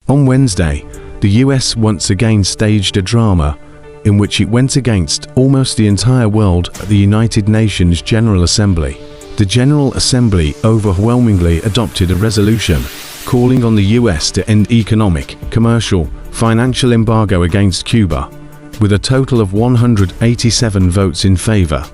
On Wednesday, the US once again staged a drama in which it went against almost the entire world at the United Nations General Assembly. The General Assembly overwhelmingly adopted a resolution calling on the US to end economic, commercial, financial embargo against Cuba, with a total of 187 votes in favor,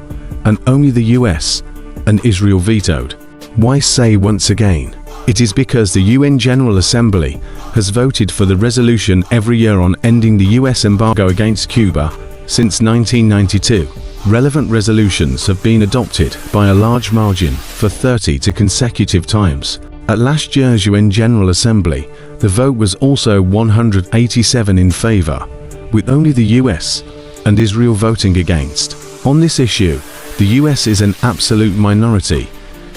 and only the US and Israel vetoed. Why say once again? It is because the UN General Assembly has voted for the resolution every year on ending the US embargo against Cuba since 1992. Relevant resolutions have been adopted by a large margin for 30 consecutive times. At last year's UN General Assembly, the vote was also 187 in favor, with only the US and Israel voting against. On this issue, the US is an absolute minority,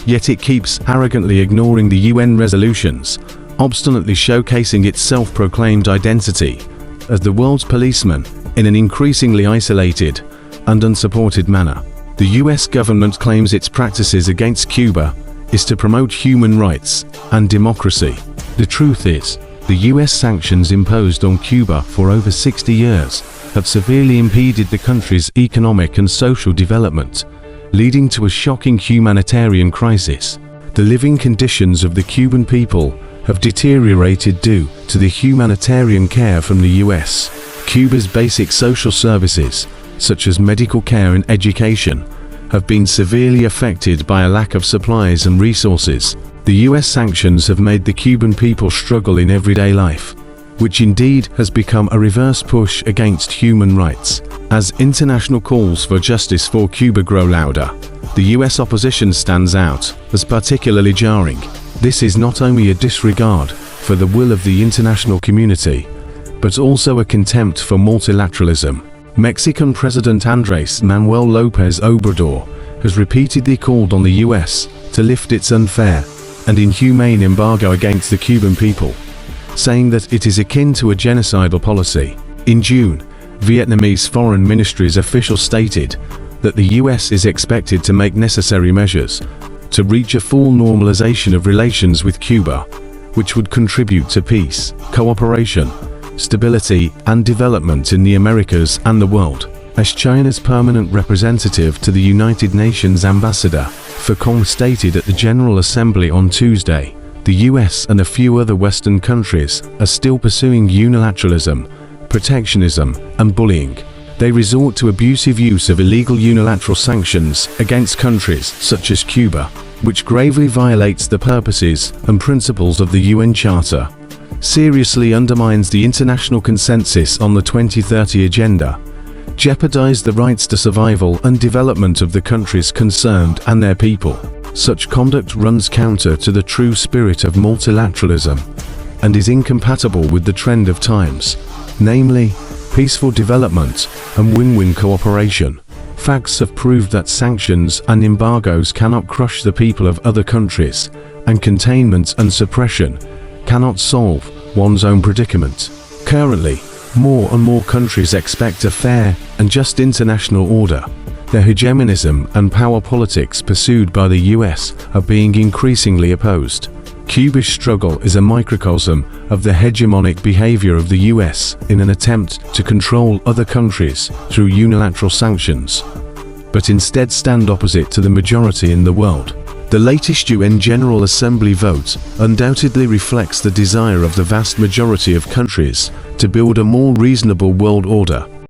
yet it keeps arrogantly ignoring the UN resolutions, obstinately showcasing its self-proclaimed identity as the world's policeman in an increasingly isolated and unsupported manner. The US government claims its practices against Cuba is to promote human rights and democracy. The truth is, the US sanctions imposed on Cuba for over 60 years have severely impeded the country's economic and social development, leading to a shocking humanitarian crisis. The living conditions of the Cuban people have deteriorated due to the humanitarian care from the US. Cuba's basic social services, such as medical care and education, have been severely affected by a lack of supplies and resources. The US sanctions have made the Cuban people struggle in everyday life, which indeed has become a reverse push against human rights. As international calls for justice for Cuba grow louder, the US opposition stands out as particularly jarring. This is not only a disregard for the will of the international community, but also a contempt for multilateralism. Mexican President Andrés Manuel López Obrador has repeatedly called on the US to lift its unfair and inhumane embargo against the Cuban people, saying that it is akin to a genocidal policy. In June, Vietnamese Foreign Ministry's official stated that the US is expected to make necessary measures to reach a full normalization of relations with Cuba, which would contribute to peace, cooperation, stability, and development in the Americas and the world. As China's permanent representative to the United Nations Ambassador Fekong stated at the General Assembly on Tuesday, the US and a few other Western countries are still pursuing unilateralism, protectionism, and bullying. They resort to abusive use of illegal unilateral sanctions against countries such as Cuba, which gravely violates the purposes and principles of the UN Charter, seriously undermines the international consensus on the 2030 Agenda, jeopardize the rights to survival and development of the countries concerned and their people. Such conduct runs counter to the true spirit of multilateralism and is incompatible with the trend of times, namely, peaceful development and win-win cooperation. Facts have proved that sanctions and embargoes cannot crush the people of other countries, and containment and suppression cannot solve one's own predicament. Currently, more and more countries expect a fair and just international order. The hegemonism and power politics pursued by the US are being increasingly opposed. Cuba's struggle is a microcosm of the hegemonic behavior of the US in an attempt to control other countries through unilateral sanctions, but instead stand opposite to the majority in the world. The latest UN General Assembly vote undoubtedly reflects the desire of the vast majority of countries to build a more reasonable world order.